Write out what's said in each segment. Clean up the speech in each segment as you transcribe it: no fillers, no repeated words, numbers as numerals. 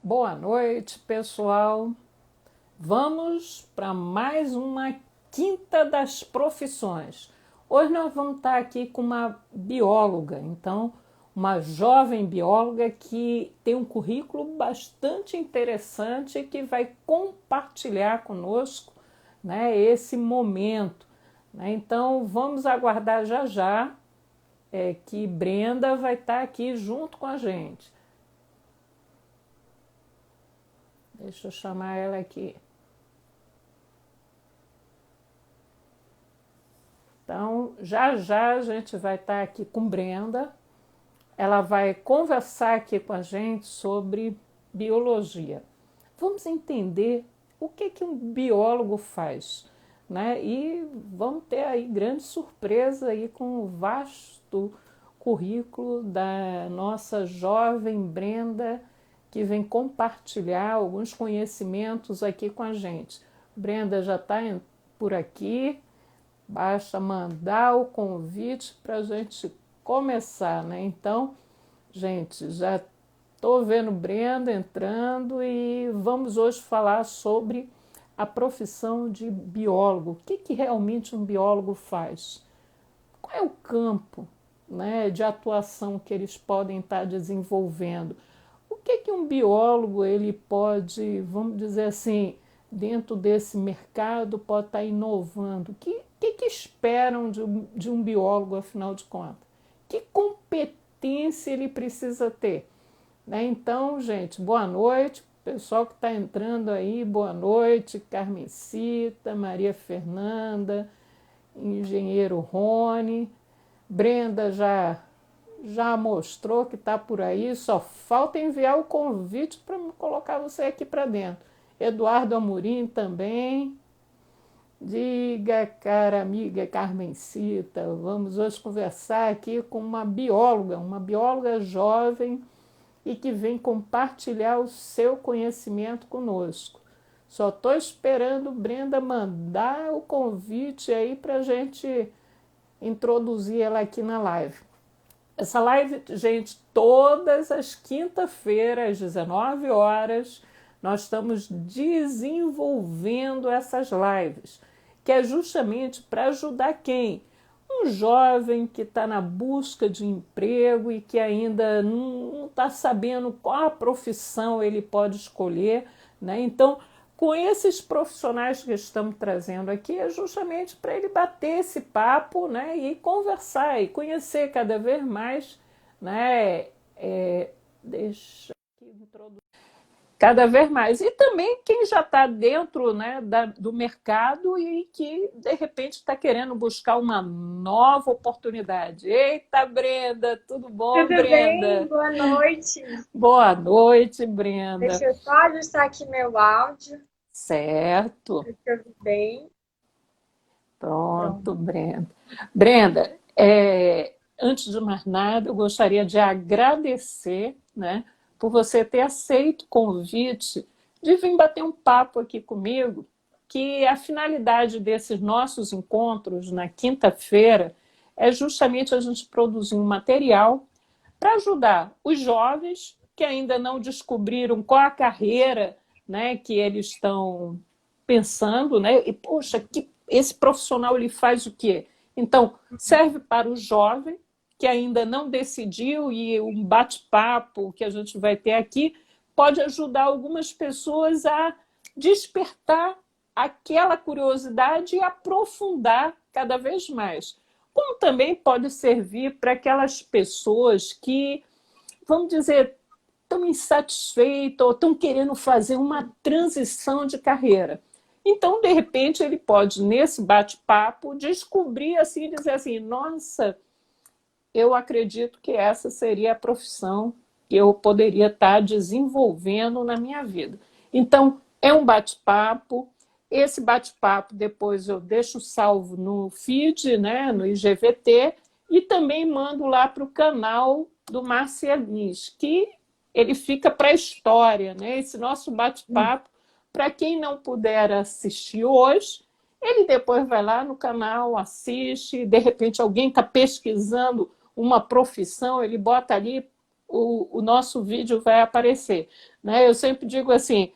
Boa noite, pessoal. Vamos para mais uma quinta das profissões. Hoje nós vamos estar aqui com uma bióloga, então, uma jovem bióloga que tem um currículo bastante interessante e que vai compartilhar conosco, né, esse momento, né? Então, vamos aguardar já já que Brenda vai estar aqui junto com a gente. Deixa eu chamar ela aqui. Então, já já a gente vai estar aqui com Brenda. Ela vai conversar aqui com a gente sobre biologia. Vamos entender o que um biólogo faz, né? E vamos ter aí grande surpresa aí com o vasto currículo da nossa jovem Brenda, que vem compartilhar alguns conhecimentos aqui com a gente. Brenda já está por aqui. Basta mandar o convite para a gente começar, né? Então, gente, já estou vendo Brenda entrando e vamos hoje falar sobre a profissão de biólogo. O que realmente um biólogo faz? Qual é o campo, né, de atuação que eles podem estar desenvolvendo? O que um biólogo ele pode, vamos dizer assim, dentro desse mercado, pode estar inovando? O que esperam de um biólogo, afinal de contas? Que competência ele precisa ter? Né? Então, gente, boa noite. Pessoal que está entrando aí, boa noite. Carmencita, Maria Fernanda, engenheiro Rony. Brenda já mostrou que está por aí, só falta enviar o convite para colocar você aqui para dentro. Eduardo Amorim também. Diga, cara amiga Carmencita, vamos hoje conversar aqui com uma bióloga jovem e que vem compartilhar o seu conhecimento conosco. Só estou esperando Brenda mandar o convite aí para a gente introduzir ela aqui na live. Essa live, gente, todas as quinta-feiras, às 19 horas, nós estamos desenvolvendo essas lives, que é justamente para ajudar quem? Um jovem que está na busca de emprego e que ainda não está sabendo qual a profissão ele pode escolher, né? Então, com esses profissionais que estamos trazendo aqui, é justamente para ele bater esse papo, né, e conversar e conhecer cada vez mais, né, deixa aqui introduzir cada vez mais. E também quem já está dentro, né, do mercado e que, de repente, está querendo buscar uma nova oportunidade. Eita, Brenda, tudo bom, Tudo bem? Brenda? Boa noite. Boa noite, Brenda. Deixa eu só ajustar aqui meu áudio, Certo. para te ouvir bem. Pronto, Pronto. Brenda. Brenda, antes de mais nada, eu gostaria de agradecer, né, por você ter aceito o convite de vir bater um papo aqui comigo, que a finalidade desses nossos encontros na quinta-feira é justamente a gente produzir um material para ajudar os jovens que ainda não descobriram qual a carreira, né, que eles estão pensando, né? E poxa, esse profissional ele faz o quê? Então, serve para o jovem que ainda não decidiu e um bate-papo que a gente vai ter aqui pode ajudar algumas pessoas a despertar aquela curiosidade e aprofundar cada vez mais. Como também pode servir para aquelas pessoas que, vamos dizer, estão insatisfeitas ou estão querendo fazer uma transição de carreira. Então, de repente, ele pode, nesse bate-papo, descobrir assim, dizer assim, nossa, eu acredito que essa seria a profissão que eu poderia estar desenvolvendo na minha vida. Então, é um bate-papo. Esse bate-papo depois eu deixo salvo no feed, né, no IGVT, e também mando lá para o canal do Marcialis, que ele fica para a história, né? Esse nosso bate-papo, para quem não puder assistir hoje, ele depois vai lá no canal, assiste, de repente alguém está pesquisando uma profissão, ele bota ali o nosso vídeo vai aparecer, né? Eu sempre digo assim,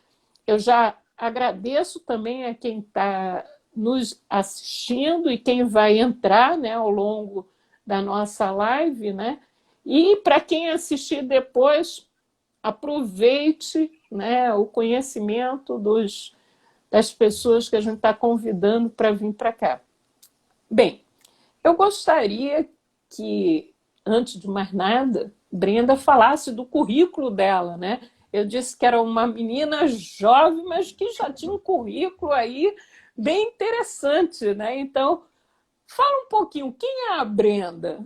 eu já agradeço também a quem está nos assistindo e quem vai entrar, né, ao longo da nossa live, né? E para quem assistir depois, aproveite, né, o conhecimento das pessoas que a gente está convidando para vir para cá. Bem, eu gostaria que, antes de mais nada, Brenda falasse do currículo dela, né? Eu disse que era uma menina jovem, mas que já tinha um currículo aí bem interessante, né? Então, fala um pouquinho, quem é a Brenda?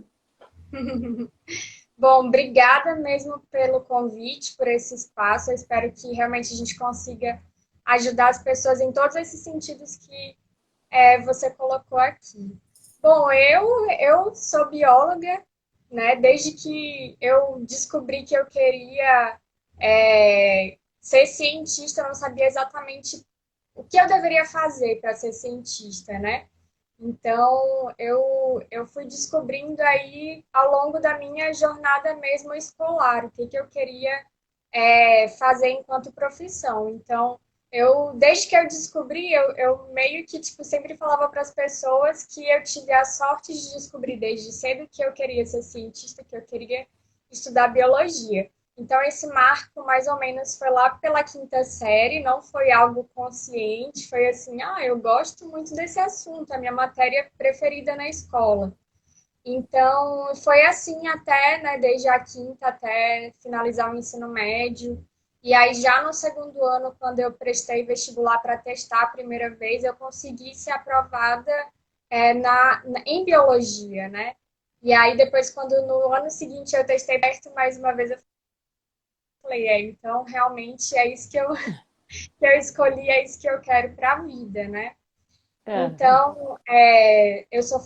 Bom, obrigada mesmo pelo convite, por esse espaço. Eu espero que realmente a gente consiga ajudar as pessoas em todos esses sentidos que você colocou aqui. Bom, eu sou bióloga, né? Desde que eu descobri que eu queria ser cientista, eu não sabia exatamente o que eu deveria fazer para ser cientista, né? Então, eu fui descobrindo aí ao longo da minha jornada mesmo escolar, o que, que eu queria fazer enquanto profissão. Então, desde que eu descobri, eu meio que tipo, sempre falava para as pessoas que eu tive a sorte de descobrir desde cedo que eu queria ser cientista, que eu queria estudar biologia. Então, esse marco, mais ou menos, foi lá pela quinta série, não foi algo consciente, foi assim, eu gosto muito desse assunto, é a minha matéria preferida na escola. Então, foi assim até, né, desde a quinta até finalizar o ensino médio. E aí, já no segundo ano, quando eu prestei vestibular para testar a primeira vez, eu consegui ser aprovada em biologia, né? E aí, depois, quando no ano seguinte eu testei perto mais uma vez, eu falei, então realmente é isso que eu escolhi, é isso que eu quero para a vida, né? É, Então, eu sou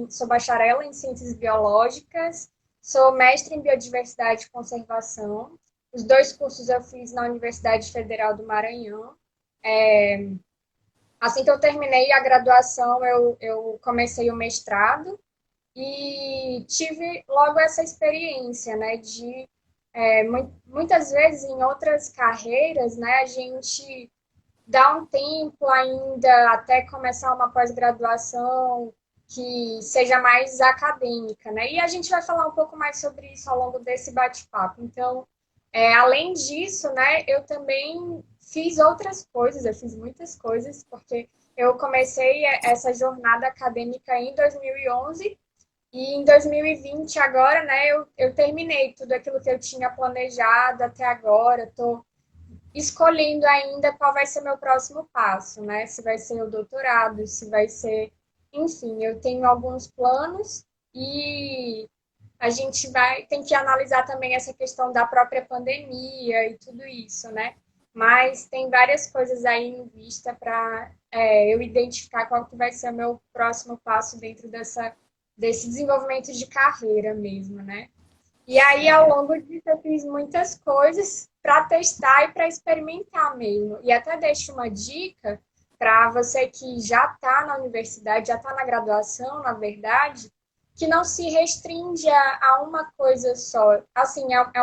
sou bacharel em ciências biológicas, sou mestre em biodiversidade e conservação. Os dois cursos eu fiz na Universidade Federal do Maranhão. Assim que eu terminei a graduação, eu comecei o mestrado e tive logo essa experiência, né, de muitas vezes em outras carreiras, né, a gente dá um tempo ainda até começar uma pós-graduação que seja mais acadêmica, né? E a gente vai falar um pouco mais sobre isso ao longo desse bate-papo. Então, além disso, né, eu também fiz outras coisas, eu fiz muitas coisas, porque eu comecei essa jornada acadêmica em 2011 e em 2020 agora, né, eu terminei tudo aquilo que eu tinha planejado até agora, estou escolhendo ainda qual vai ser meu próximo passo, né? Se vai ser o doutorado, se vai ser. Enfim, eu tenho alguns planos e a gente tem que analisar também essa questão da própria pandemia e tudo isso, né? Mas tem várias coisas aí em vista para eu identificar qual que vai ser o meu próximo passo dentro desse desenvolvimento de carreira mesmo, né? E aí, ao certo. longo disso, eu fiz muitas coisas para testar e para experimentar mesmo. E até deixo uma dica para você que já está na universidade, já está na graduação, na verdade, que não se restringe a uma coisa só. Assim, é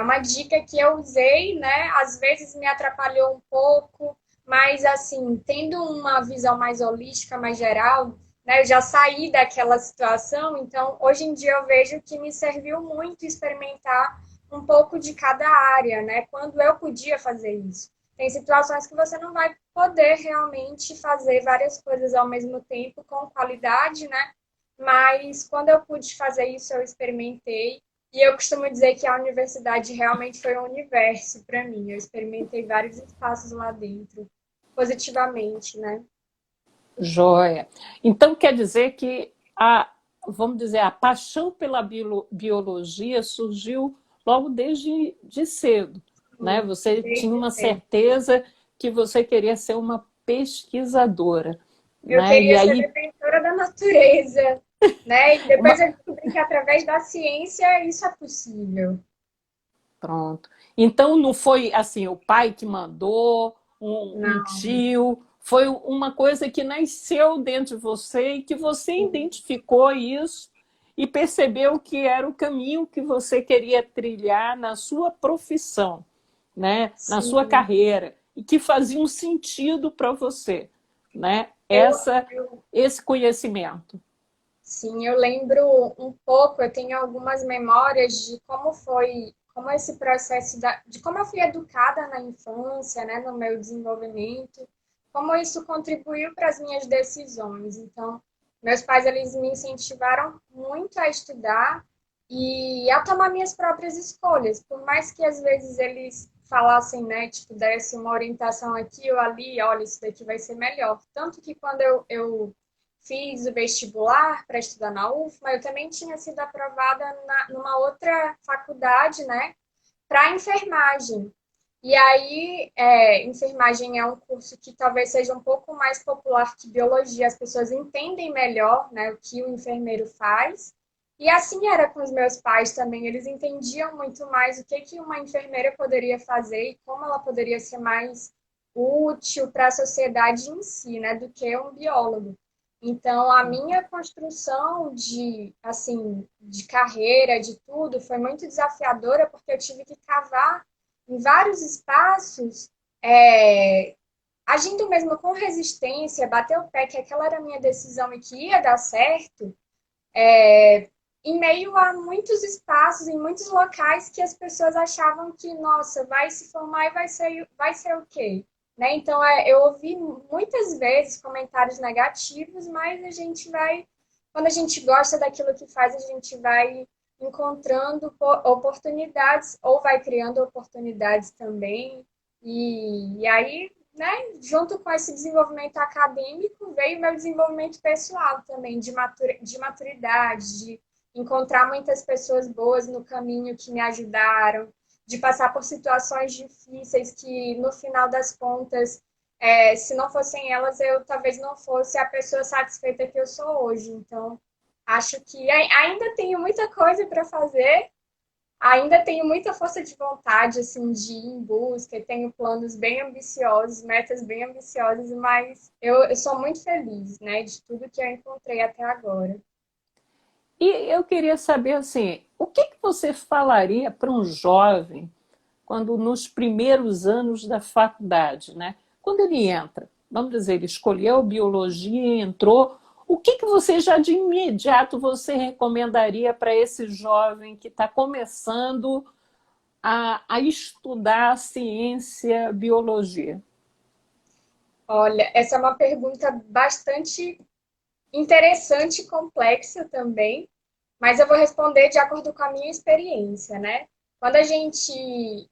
uma dica que eu usei, né? Às vezes me atrapalhou um pouco, mas assim, tendo uma visão mais holística, mais geral, né? Eu já saí daquela situação, então hoje em dia eu vejo que me serviu muito experimentar um pouco de cada área, né? Quando eu podia fazer isso. Tem situações que você não vai poder realmente fazer várias coisas ao mesmo tempo com qualidade, né? Mas quando eu pude fazer isso, eu experimentei e eu costumo dizer que a universidade realmente foi um universo para mim. Eu experimentei vários espaços lá dentro, positivamente, né? Joia. Então quer dizer que vamos dizer, a paixão pela biologia surgiu logo desde de cedo, né? Você tinha Desde uma sempre. certeza que você queria ser uma pesquisadora, Eu né? E queria ser aí, defensora da natureza, né? E depois eu descobri que através da ciência isso é possível. pronto. Então não foi assim o pai que mandou, um Não. tio, foi uma coisa que nasceu dentro de você e que você identificou isso e percebeu que era o caminho que você queria trilhar na sua profissão, né? Na sua Sim, carreira, e que fazia um sentido para você, né? eu, eu Esse conhecimento. Sim, eu lembro um pouco, eu tenho algumas memórias de como foi, como esse processo de como eu fui educada na infância, né, no meu desenvolvimento, como isso contribuiu para as minhas decisões. Então, meus pais eles me incentivaram muito a estudar e a tomar minhas próprias escolhas, por mais que às vezes eles falassem, né, tipo, desse uma orientação aqui ou ali, olha, isso daqui vai ser melhor. Tanto que quando eu fiz o vestibular para estudar na UFMA, eu também tinha sido aprovada numa outra faculdade, né, para enfermagem. E aí, enfermagem é um curso que talvez seja um pouco mais popular que biologia, as pessoas entendem melhor, né, o que o enfermeiro faz. E assim era com os meus pais também, eles entendiam muito mais o que, que uma enfermeira poderia fazer e como ela poderia ser mais útil para a sociedade em si, né, do que um biólogo. Então, a minha construção de, assim, de carreira, de tudo, foi muito desafiadora, porque eu tive que cavar em vários espaços, é, agindo mesmo com resistência, bater o pé que aquela era a minha decisão e que ia dar certo, em meio a muitos espaços, em muitos locais que as pessoas achavam que, nossa, vai se formar e vai ser o quê? Né? Então, eu ouvi muitas vezes comentários negativos, mas a gente vai, quando a gente gosta daquilo que faz, a gente vai encontrando oportunidades ou vai criando oportunidades também. E aí, né, junto com esse desenvolvimento acadêmico, veio o meu desenvolvimento pessoal também, de maturidade, de encontrar muitas pessoas boas no caminho que me ajudaram, de passar por situações difíceis que, no final das contas, se não fossem elas, eu talvez não fosse a pessoa satisfeita que eu sou hoje. Então, acho que ainda tenho muita coisa para fazer, ainda tenho muita força de vontade, assim, de ir em busca, e tenho planos bem ambiciosos, metas bem ambiciosas, mas eu sou muito feliz, né, de tudo que eu encontrei até agora. E eu queria saber assim, o que, que você falaria para um jovem quando nos primeiros anos da faculdade, né? Quando ele entra, vamos dizer, ele escolheu biologia e entrou, o que, que você já de imediato você recomendaria para esse jovem que está começando a estudar ciência, biologia? Olha, essa é uma pergunta bastante interessante e complexa também, mas eu vou responder de acordo com a minha experiência, né? Quando a gente,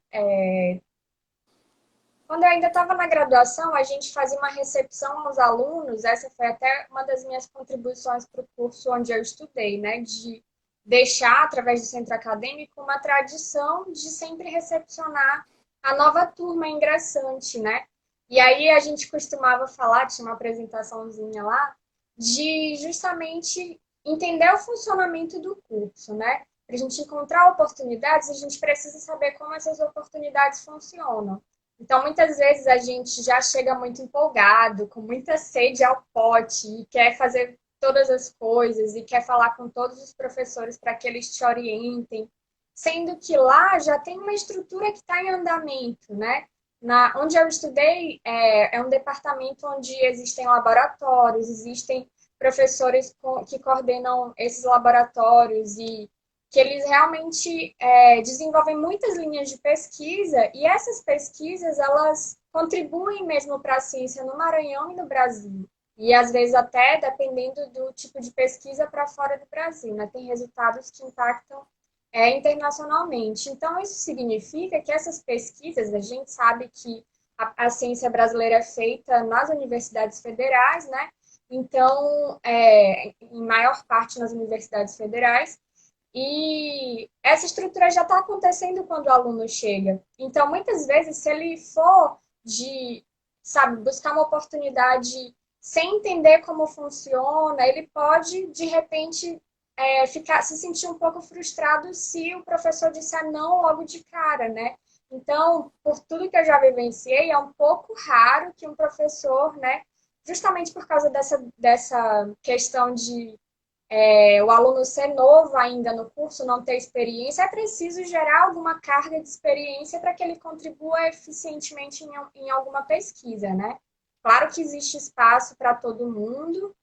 quando eu ainda estava na graduação, a gente fazia uma recepção aos alunos, essa foi até uma das minhas contribuições para o curso onde eu estudei, né? De deixar, através do centro acadêmico, uma tradição de sempre recepcionar a nova turma ingressante, né? E aí a gente costumava falar, tinha uma apresentaçãozinha lá, de justamente entender o funcionamento do curso, né? Para a gente encontrar oportunidades, a gente precisa saber como essas oportunidades funcionam. Então, muitas vezes a gente já chega muito empolgado, com muita sede ao pote, e quer fazer todas as coisas, e quer falar com todos os professores para que eles te orientem, sendo que lá já tem uma estrutura que está em andamento, né? Onde eu estudei, é um departamento onde existem laboratórios, existem professores que coordenam esses laboratórios e que eles realmente desenvolvem muitas linhas de pesquisa e essas pesquisas elas contribuem mesmo para a ciência no Maranhão e no Brasil. E às vezes até, dependendo do tipo de pesquisa, para fora do Brasil, né? Tem resultados que impactam internacionalmente. Então, isso significa que essas pesquisas, a gente sabe que a ciência brasileira é feita nas universidades federais, né? Então, em maior parte nas universidades federais, e essa estrutura já está acontecendo quando o aluno chega. Então, muitas vezes, se ele for de, sabe, buscar uma oportunidade sem entender como funciona, ele pode, de repente, se sentir um pouco frustrado se o professor disser não logo de cara, né? Então, por tudo que eu já vivenciei, é um pouco raro que um professor, né, justamente por causa dessa questão de o aluno ser novo ainda no curso, não ter experiência, é preciso gerar alguma carga de experiência para que ele contribua eficientemente em alguma pesquisa, né? Claro que existe espaço para todo mundo,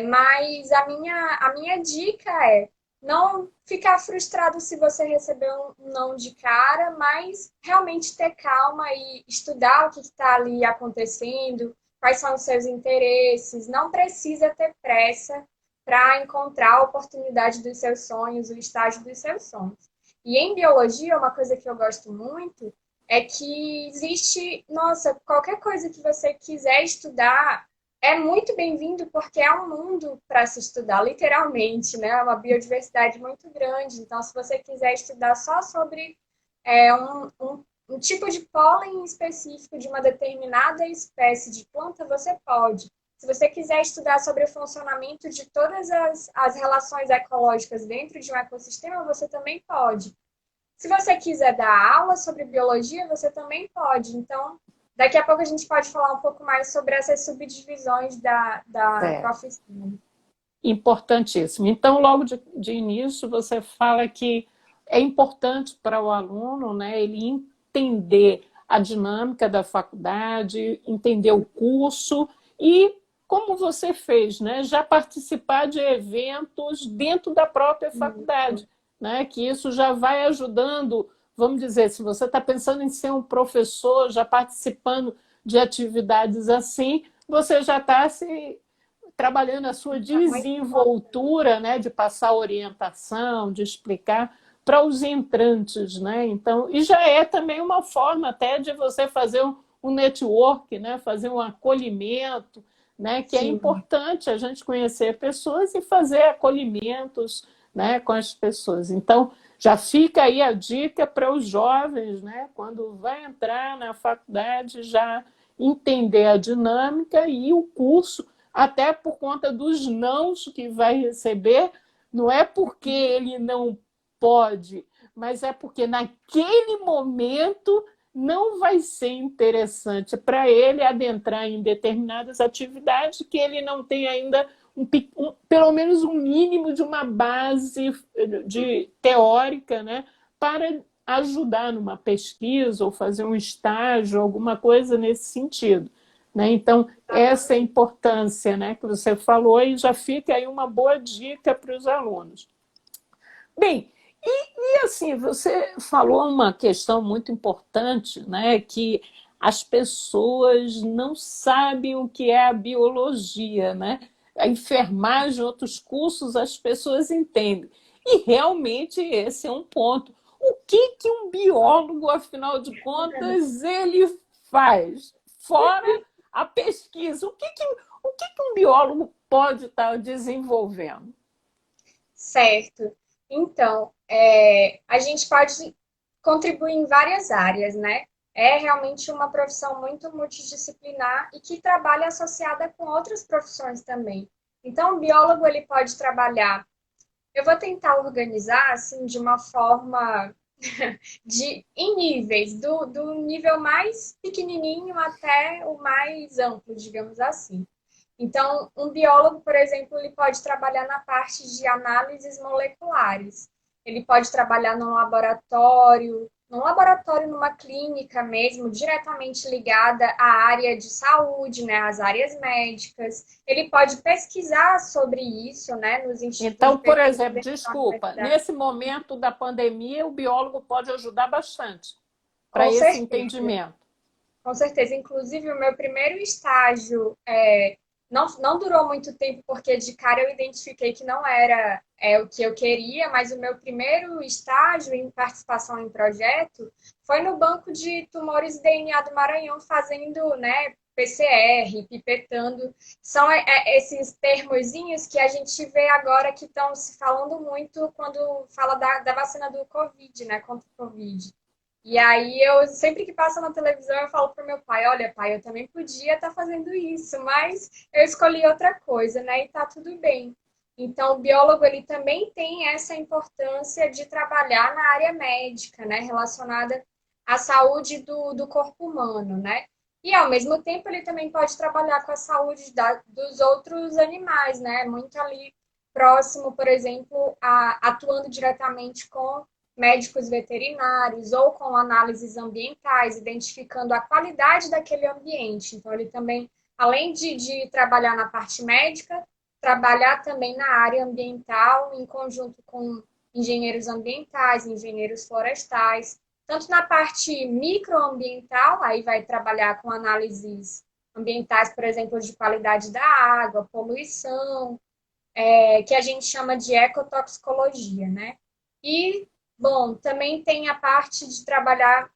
mas a minha dica é não ficar frustrado se você receber um não de cara, mas realmente ter calma e estudar o que está ali acontecendo, quais são os seus interesses. Não precisa ter pressa para encontrar a oportunidade dos seus sonhos, o estágio dos seus sonhos. E em biologia, uma coisa que eu gosto muito é que existe, nossa, qualquer coisa que você quiser estudar é muito bem-vindo porque é um mundo para se estudar, literalmente, né? É uma biodiversidade muito grande. Então, se você quiser estudar só sobre um tipo de pólen específico de uma determinada espécie de planta, você pode. Se você quiser estudar sobre o funcionamento de todas as relações ecológicas dentro de um ecossistema, você também pode. Se você quiser dar aula sobre biologia, você também pode. Então, daqui a pouco a gente pode falar um pouco mais sobre essas subdivisões da É, profissão. importantíssimo. Então, logo de início, você fala que é importante para o aluno, né, ele entender a dinâmica da faculdade, entender o curso e, como você fez, né, já participar de eventos dentro da própria faculdade, né, que isso já vai ajudando, vamos dizer, se você está pensando em ser um professor, já participando de atividades assim, você já está se trabalhando a sua desenvoltura, né, de passar orientação, de explicar para os entrantes, né? Então, e já é também uma forma até de você fazer um network, né, fazer um acolhimento, né, que é Sim. importante a gente conhecer pessoas e fazer acolhimentos, né, com as pessoas. Então, já fica aí a dica para os jovens, né, quando vai entrar na faculdade, já entender a dinâmica e o curso, até por conta dos nãos que vai receber, não é porque ele não pode, mas é porque naquele momento não vai ser interessante para ele adentrar em determinadas atividades que ele não tem ainda pelo menos um mínimo de uma base de teórica, né, para ajudar numa pesquisa ou fazer um estágio, alguma coisa nesse sentido. Né? Então, essa é a importância, né, que você falou, e já fica aí uma boa dica para os alunos. Bem, e assim, você falou uma questão muito importante, né, que as pessoas não sabem o que é a biologia, né? A enfermagem, outros cursos, as pessoas entendem. E realmente esse é um ponto. O que que um biólogo, afinal de contas, ele faz? Fora a pesquisa, o que que um biólogo pode estar desenvolvendo? Certo. Então, a gente pode contribuir em várias áreas, né? É realmente uma profissão muito multidisciplinar e que trabalha associada com outras profissões também. Então, o biólogo ele pode trabalhar. Eu vou tentar organizar assim de uma forma em níveis, do nível mais pequenininho até o mais amplo, digamos assim. Então, um biólogo, por exemplo, ele pode trabalhar na parte de análises moleculares. Ele pode trabalhar num laboratório numa clínica mesmo, diretamente ligada à área de saúde, né, às áreas médicas. Ele pode pesquisar sobre isso, né, nos institutos de Então, por pesquisa exemplo, dentro da desculpa, universidade. nesse momento da pandemia, o biólogo pode ajudar bastante para Com esse certeza. entendimento. Com certeza. Inclusive, o meu primeiro estágio não durou muito tempo, porque de cara eu identifiquei que não era o que eu queria, mas o meu primeiro estágio em participação em projeto foi no Banco de Tumores e DNA do Maranhão, fazendo, né, PCR, pipetando. São esses termozinhos que a gente vê agora que estão se falando muito quando fala da vacina do Covid, né, contra o Covid. E aí eu sempre que passa na televisão eu falo pro meu pai, olha, pai, eu também podia estar fazendo isso, mas eu escolhi outra coisa, né? E tá tudo bem. Então, o biólogo ele também tem essa importância de trabalhar na área médica, né, relacionada à saúde do corpo humano, né? E ao mesmo tempo ele também pode trabalhar com a saúde dos outros animais, né? Muito ali próximo, por exemplo, atuando diretamente com médicos veterinários ou com análises ambientais, identificando a qualidade daquele ambiente. Então, ele também, além de trabalhar na parte médica, trabalhar também na área ambiental, em conjunto com engenheiros ambientais, engenheiros florestais, tanto na parte microambiental, aí vai trabalhar com análises ambientais, por exemplo, de qualidade da água, poluição, que a gente chama de ecotoxicologia, né? E, bom, também tem a parte de trabalhar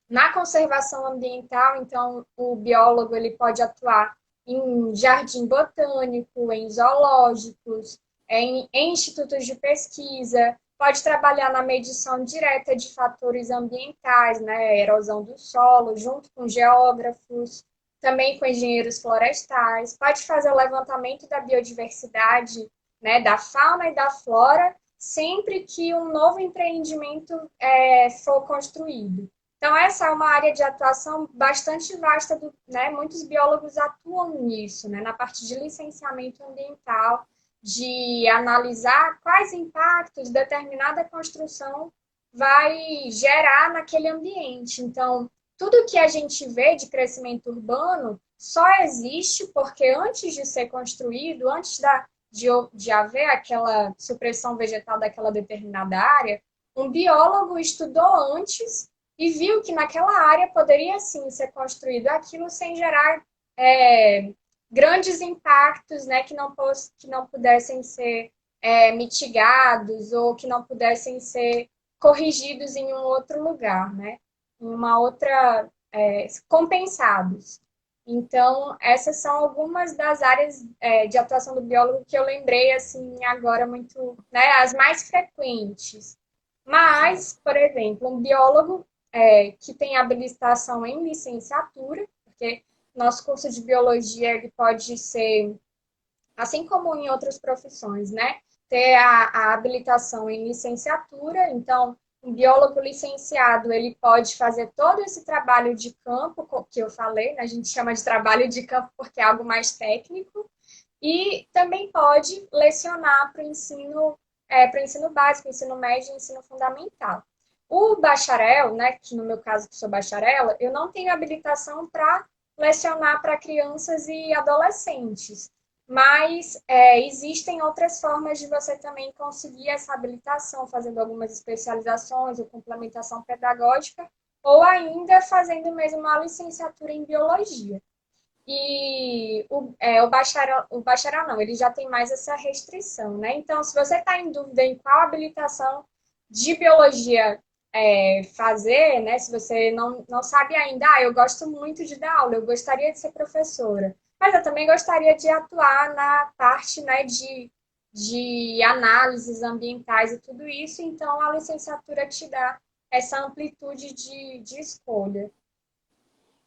na conservação ambiental, então o biólogo ele pode atuar em jardim botânico, em zoológicos, em institutos de pesquisa, pode trabalhar na medição direta de fatores ambientais, né, erosão do solo, junto com geógrafos, também com engenheiros florestais, pode fazer o levantamento da biodiversidade, né, da fauna e da flora, sempre que um novo empreendimento for construído. Então, essa é uma área de atuação bastante vasta, né? Muitos biólogos atuam nisso, né? Na parte de licenciamento ambiental, de analisar quais impactos determinada construção vai gerar naquele ambiente. Então, tudo que a gente vê de crescimento urbano só existe porque antes de ser construído, de haver aquela supressão vegetal daquela determinada área, um biólogo estudou antes e viu que naquela área poderia sim ser construído aquilo sem gerar grandes impactos, né, que não pudessem ser mitigados ou que não pudessem ser corrigidos em um outro lugar, né, em uma outra compensados. Então, essas são algumas das áreas de atuação do biólogo que eu lembrei assim agora muito, né, as mais frequentes. Mas, por exemplo, um biólogo que tem habilitação em licenciatura, porque nosso curso de biologia ele pode ser, assim como em outras profissões, né? Ter a habilitação em licenciatura, então um biólogo licenciado ele pode fazer todo esse trabalho de campo que eu falei, né? A gente chama de trabalho de campo porque é algo mais técnico, e também pode lecionar para o ensino básico, ensino médio e ensino fundamental. O bacharel, né, que no meu caso que sou bacharela, eu não tenho habilitação para lecionar para crianças e adolescentes, mas existem outras formas de você também conseguir essa habilitação, fazendo algumas especializações ou complementação pedagógica, ou ainda fazendo mesmo uma licenciatura em biologia. E o bacharel não, ele já tem mais essa restrição, né? Então, se você está em dúvida em qual habilitação de biologia fazer, né? Se você não sabe ainda, eu gosto muito de dar aula, eu gostaria de ser professora, mas eu também gostaria de atuar na parte, né, de análises ambientais e tudo isso, então a licenciatura te dá essa amplitude de escolha.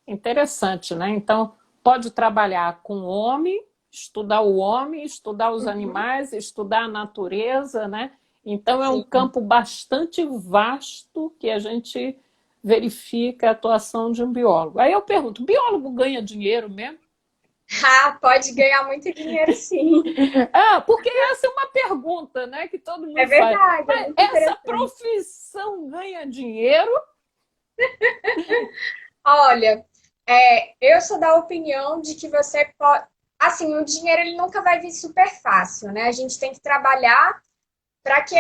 Interessante, né? Então, pode trabalhar com o homem, estudar os Uhum, animais, estudar a natureza, né? Então, é um sim. campo bastante vasto que a gente verifica a atuação de um biólogo. Aí eu pergunto, biólogo ganha dinheiro mesmo? Ah, pode ganhar muito dinheiro, sim. Ah, porque essa é uma pergunta, né, que todo É mundo faz. verdade, é Mas muito essa interessante. profissão ganha dinheiro? Olha, eu sou da opinião de que você pode. Assim, o dinheiro ele nunca vai vir super fácil, né? A gente tem que trabalhar para que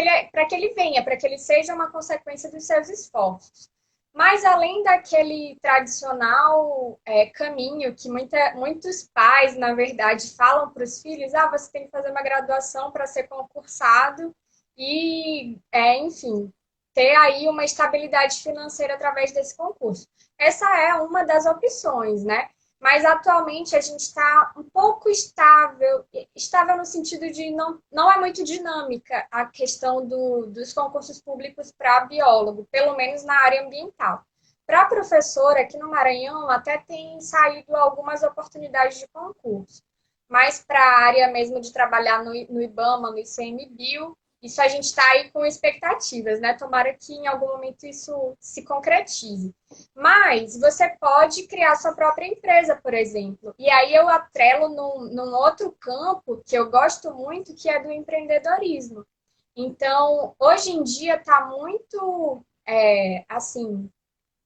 ele venha, para que ele seja uma consequência dos seus esforços. Mas além daquele tradicional caminho que muitos pais, na verdade, falam para os filhos, você tem que fazer uma graduação para ser concursado e, enfim, ter aí uma estabilidade financeira através desse concurso. Essa é uma das opções, né? Mas atualmente a gente está um pouco estável no sentido de não é muito dinâmica a questão dos concursos públicos para biólogo, pelo menos na área ambiental. Para professora, aqui no Maranhão, até tem saído algumas oportunidades de concurso, mas para a área mesmo de trabalhar no IBAMA, no ICMBio, Isso a gente está aí com expectativas, né? Tomara que em algum momento isso se concretize. Mas você pode criar sua própria empresa, por exemplo. E aí eu atrelo num outro campo que eu gosto muito, que é do empreendedorismo. Então, hoje em dia está muito assim,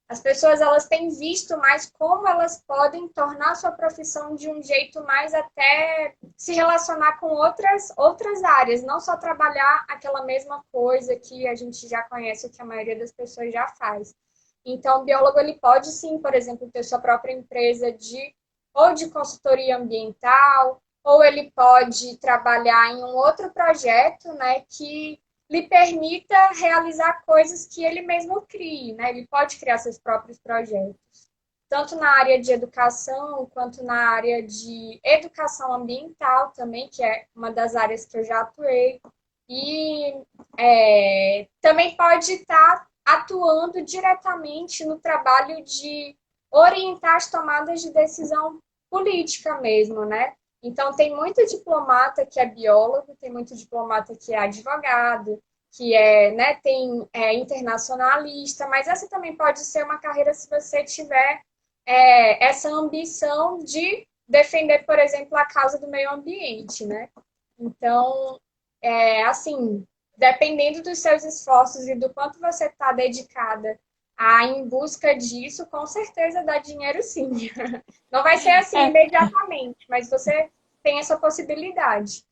as pessoas elas têm visto mais como elas podem tornar sua profissão de um jeito mais até se relacionar com outras áreas, não só trabalhar aquela mesma coisa que a gente já conhece, o que a maioria das pessoas já faz. Então, o biólogo ele pode sim, por exemplo, ter sua própria empresa de consultoria ambiental, ou ele pode trabalhar em um outro projeto, né, que lhe permita realizar coisas que ele mesmo crie, né? Ele pode criar seus próprios projetos, tanto na área de educação, quanto na área de educação ambiental também, que é uma das áreas que eu já atuei. E também pode estar atuando diretamente no trabalho de orientar as tomadas de decisão política mesmo, né? Então, tem muito diplomata que é biólogo, tem muito diplomata que é advogado, que né, tem internacionalista, mas essa também pode ser uma carreira se você tiver essa ambição de defender, por exemplo, a causa do meio ambiente, né? Então, assim, dependendo dos seus esforços e do quanto você está dedicada em busca disso, com certeza dá dinheiro sim. Não vai ser assim É, imediatamente, mas você tem essa possibilidade.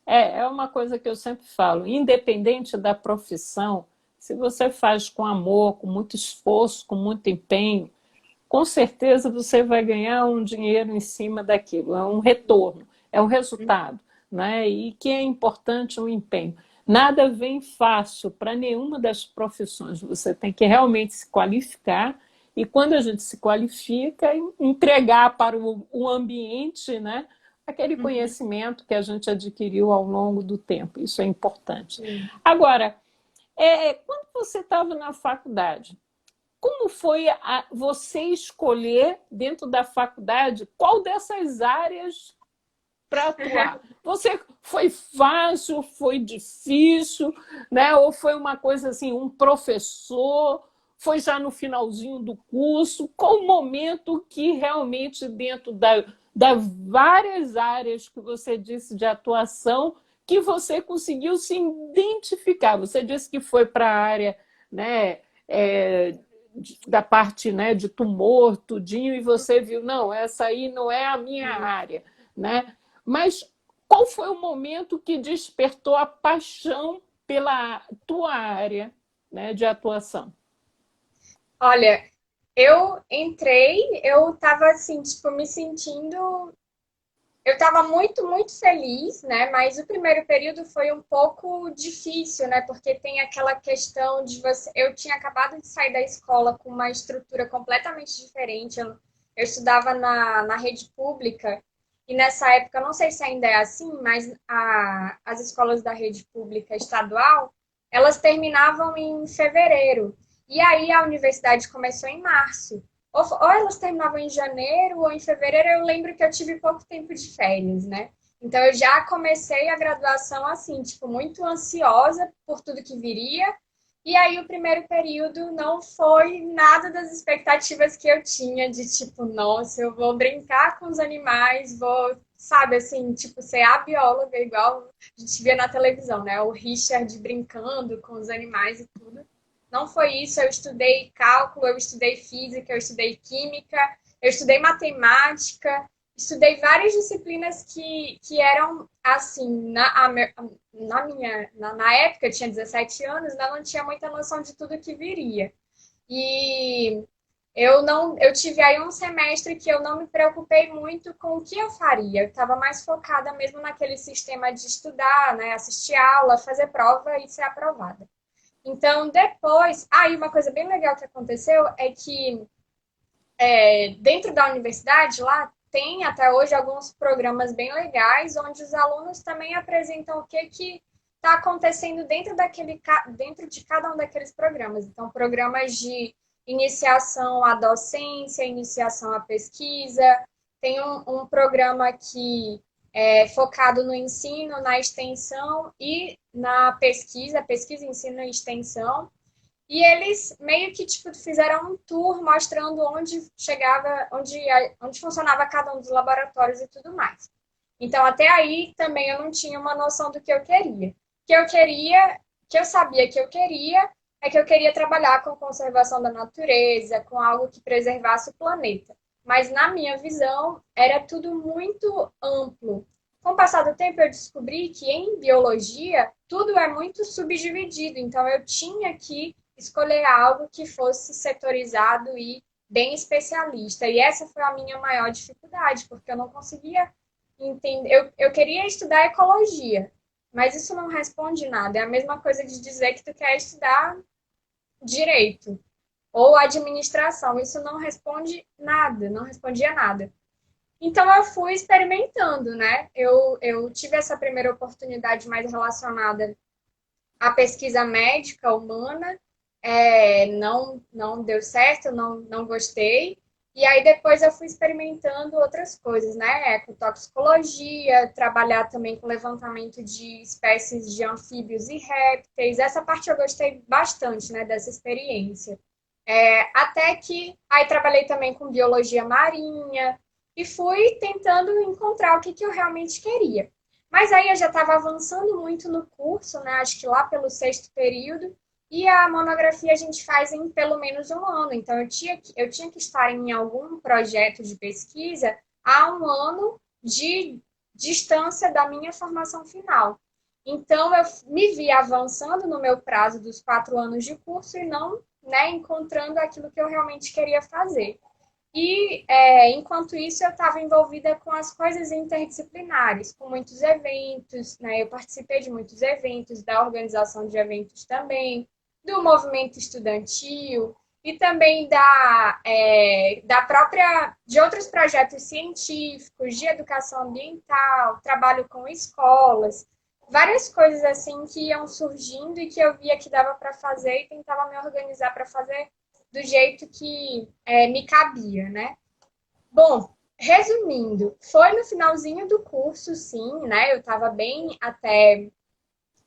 é uma coisa que eu sempre falo, independente da profissão, se você faz com amor, com muito esforço, com muito empenho, com certeza você vai ganhar um dinheiro em cima daquilo, é um retorno, é um resultado, né? E que é importante o empenho. Nada vem fácil para nenhuma das profissões, você tem que realmente se qualificar e quando a gente se qualifica, entregar para o ambiente, né? Aquele Uhum. conhecimento que a gente adquiriu ao longo do tempo, isso é importante. Sim. Agora, quando você estava na faculdade, como foi você escolher dentro da faculdade qual dessas áreas para atuar? Você foi fácil, foi difícil, né? Ou foi uma coisa assim, um professor, foi já no finalzinho do curso? Qual o momento que realmente dentro das várias áreas que você disse de atuação que você conseguiu se identificar? Você disse que foi para a área, né? É, da parte, né, de tumor, tudinho, e você viu, não, essa aí não é a minha área, né? Mas qual foi o momento que despertou a paixão pela tua área, né, de atuação? Olha, eu entrei, eu tava assim, tipo, me sentindo. Eu estava muito, muito feliz, né? Mas o primeiro período foi um pouco difícil, né? Porque tem aquela questão de você. Eu tinha acabado de sair da escola com uma estrutura completamente diferente. Eu estudava na rede pública, e nessa época, eu não sei se ainda é assim, mas as escolas da rede pública estadual, elas terminavam em fevereiro. E aí a universidade começou em março. Ou elas terminavam em janeiro ou em fevereiro, eu lembro que eu tive pouco tempo de férias, né? Então eu já comecei a graduação assim, tipo, muito ansiosa por tudo que viria. E aí o primeiro período não foi nada das expectativas que eu tinha de tipo, nossa, eu vou brincar com os animais, vou, sabe, assim, tipo, ser a bióloga igual a gente via na televisão, né? O Richard brincando com os animais e tudo. Não foi isso, eu estudei cálculo, eu estudei física, eu estudei química, eu estudei matemática, estudei várias disciplinas que eram assim, na época eu tinha 17 anos, né, eu não tinha muita noção de tudo que viria. E eu tive aí um semestre que eu não me preocupei muito com o que eu faria. Eu estava mais focada mesmo naquele sistema de estudar, né, assistir aula, fazer prova e ser aprovada. Então, depois, aí uma coisa bem legal que aconteceu é que dentro da universidade lá tem até hoje alguns programas bem legais onde os alunos também apresentam o que está acontecendo dentro de cada um daqueles programas. Então, programas de iniciação à docência, iniciação à pesquisa, tem um programa que focado no ensino, na extensão e na pesquisa, pesquisa, ensino e extensão. E eles meio que tipo, fizeram um tour mostrando onde chegava, onde funcionava cada um dos laboratórios e tudo mais. Então, até aí também eu não tinha uma noção do que eu queria. O que eu queria, que eu sabia que eu queria, é que eu queria trabalhar com conservação da natureza, com algo que preservasse o planeta. Mas na minha visão, era tudo muito amplo. Com o passar do tempo, eu descobri que em biologia tudo é muito subdividido, então eu tinha que escolher algo que fosse setorizado e bem especialista. E essa foi a minha maior dificuldade, porque eu não conseguia entender. Eu queria estudar ecologia, mas isso não responde nada. É a mesma coisa de dizer que tu quer estudar direito ou administração. Isso não responde nada, não respondia nada. Então eu fui experimentando, né? Eu tive essa primeira oportunidade mais relacionada à pesquisa médica humana, não deu certo, não gostei. E aí depois eu fui experimentando outras coisas, né? Ecotoxicologia, trabalhar também com levantamento de espécies de anfíbios e répteis. Essa parte eu gostei bastante, né, dessa experiência. Até que aí trabalhei também com biologia marinha e fui tentando encontrar o que, que eu realmente queria. Mas aí eu já estava avançando muito no curso, né? Acho que lá pelo sexto período, e a monografia a gente faz em pelo menos um ano. Então eu tinha que estar em algum projeto de pesquisa há um ano de distância da minha formação final. Então eu me vi avançando no meu prazo dos 4 anos de curso e não, né, encontrando aquilo que eu realmente queria fazer. E, enquanto isso, eu estava envolvida com as coisas interdisciplinares, com muitos eventos, né? Eu participei de muitos eventos, da organização de eventos também, do movimento estudantil e também de outros projetos científicos, de educação ambiental, trabalho com escolas, várias coisas assim que iam surgindo e que eu via que dava para fazer e tentava me organizar para fazer do jeito que me cabia, né? Bom, resumindo, foi no finalzinho do curso, sim, né? Eu estava bem até.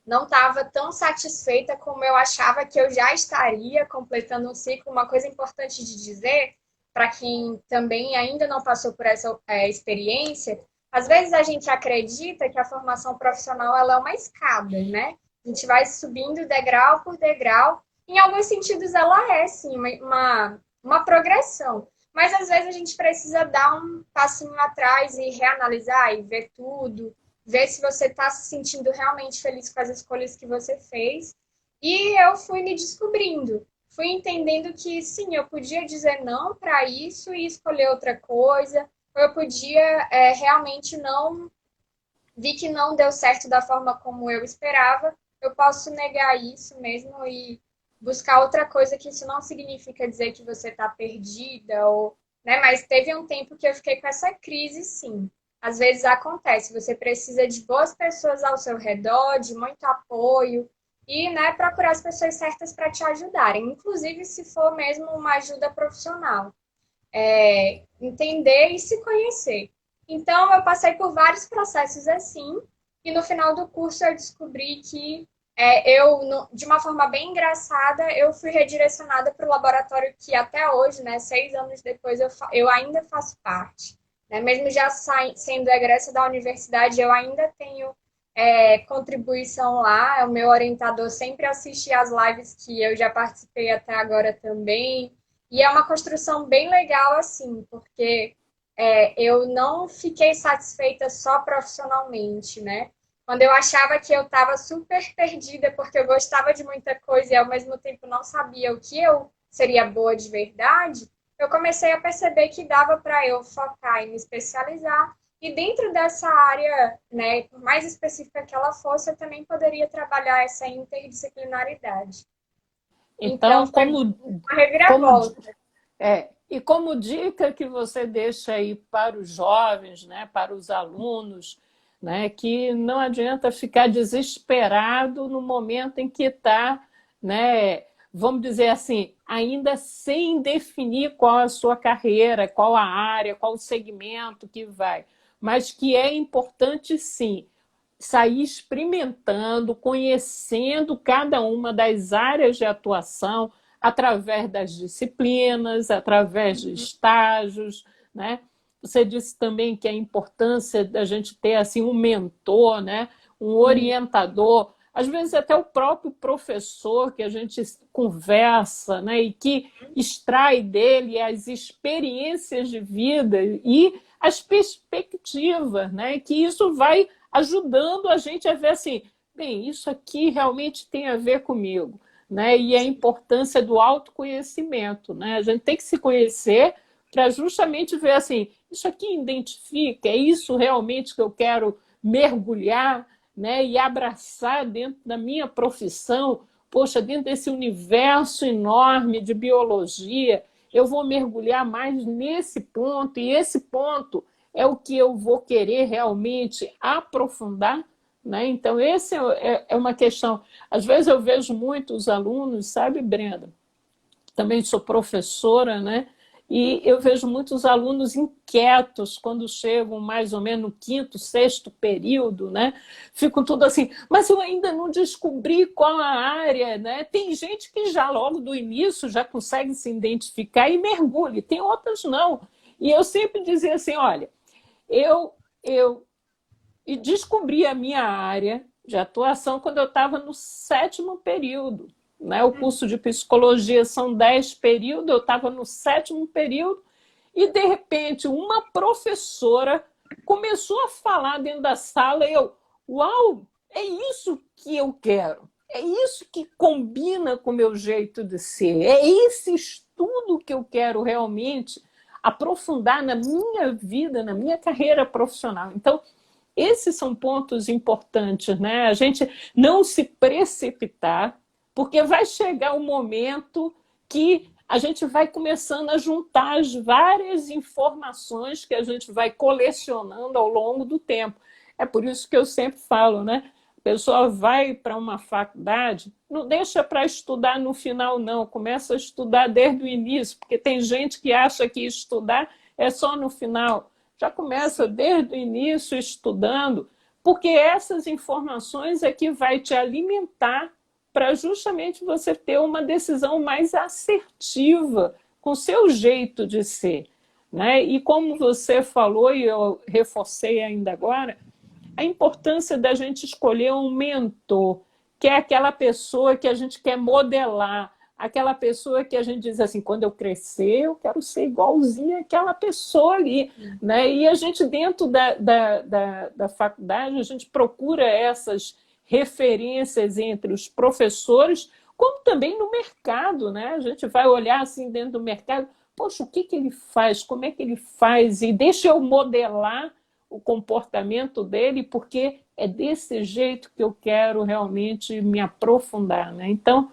Não estava tão satisfeita como eu achava que eu já estaria completando um ciclo. Uma coisa importante de dizer, para quem também ainda não passou por essa experiência, às vezes a gente acredita que a formação profissional ela é uma escada, né? A gente vai subindo degrau por degrau. Em alguns sentidos, ela é, sim, uma progressão. Mas às vezes a gente precisa dar um passinho atrás e reanalisar e ver tudo, ver se você está se sentindo realmente feliz com as escolhas que você fez. E eu fui me descobrindo, fui entendendo que sim, eu podia dizer não para isso e escolher outra coisa, ou eu podia realmente não, vi que não deu certo da forma como eu esperava, eu posso negar isso mesmo e buscar outra coisa, que isso não significa dizer que você está perdida, ou, né? Mas teve um tempo que eu fiquei com essa crise, sim. Às vezes acontece, você precisa de boas pessoas ao seu redor, de muito apoio, e, né, procurar as pessoas certas para te ajudarem, inclusive se for mesmo uma ajuda profissional. Entender e se conhecer. Então, eu passei por vários processos assim, e no final do curso eu descobri que de uma forma bem engraçada, eu fui redirecionada para o laboratório que até hoje, né, 6 anos depois, eu ainda faço parte. Né? Mesmo já sendo egressa da universidade, eu ainda tenho contribuição lá. O meu orientador sempre assiste às lives que eu já participei até agora também. E é uma construção bem legal, assim, porque eu não fiquei satisfeita só profissionalmente, né? Quando eu achava que eu estava super perdida porque eu gostava de muita coisa e ao mesmo tempo não sabia o que eu seria boa de verdade, eu comecei a perceber que dava para eu focar e me especializar. E dentro dessa área, né, por mais específica que ela fosse, eu também poderia trabalhar essa interdisciplinaridade. Então, Então, foi uma reviravolta. e como dica que você deixa aí para os jovens, né, para os alunos, né, que não adianta ficar desesperado no momento em que está, né, vamos dizer assim, ainda sem definir qual a sua carreira, qual a área, qual o segmento que vai. mas que é importante, sim, sair experimentando, conhecendo cada uma das áreas de atuação através das disciplinas, através de estágios, né? Você disse também que a importância da gente ter assim um mentor, né? Um orientador, às vezes até o próprio professor que a gente conversa, né? E que extrai dele as experiências de vida e as perspectivas, né? Que isso vai ajudando a gente a ver assim, bem, isso aqui realmente tem a ver comigo, né? E a importância do autoconhecimento, né? A gente tem que se conhecer para justamente ver assim, isso aqui identifica, é isso realmente que eu quero mergulhar, né? E abraçar dentro da minha profissão, poxa, dentro desse universo enorme de biologia, eu vou mergulhar mais nesse ponto, e esse ponto é o que eu vou querer realmente aprofundar, né? Então, essa é uma questão. Às vezes eu vejo muitos alunos, sabe, Brenda? Também sou professora, né? E eu vejo muitos alunos inquietos quando chegam mais ou menos no quinto, sexto período, né? Ficam tudo assim, mas eu ainda não descobri qual a área, né? Tem gente que já logo do início já consegue se identificar e mergulha, tem outras não. E eu sempre dizia assim, olha, eu descobri a minha área de atuação quando eu estava no sétimo período. Né? O curso de psicologia são 10 períodos, eu estava no sétimo período, e de repente uma professora começou a falar dentro da sala, e eu, uau, é isso que eu quero, é isso que combina com o meu jeito de ser, é esse estudo que eu quero realmente aprofundar na minha vida, na minha carreira profissional. Então, esses são pontos importantes, né? A gente não se precipitar, porque vai chegar um momento que a gente vai começando a juntar as várias informações que a gente vai colecionando ao longo do tempo. É por isso que eu sempre falo, né? A pessoa vai para uma faculdade, não deixa para estudar no final, não. Começa a estudar desde o início, porque tem gente que acha que estudar é só no final. Já começa desde o início estudando, porque essas informações é que vai te alimentar para justamente você ter uma decisão mais assertiva com o seu jeito de ser. Né? E como você falou, e eu reforcei ainda agora, a importância da gente escolher um mentor, que é aquela pessoa que a gente quer modelar, aquela pessoa que a gente diz assim, quando eu crescer, eu quero ser igualzinha àquela pessoa ali. Né? E a gente, dentro da faculdade, a gente procura essas referências entre os professores, como também no mercado. Né? A gente vai olhar assim dentro do mercado, poxa, o que ele faz, como é que ele faz, e deixa eu modelar o comportamento dele, porque é desse jeito que eu quero realmente me aprofundar. Né? Então,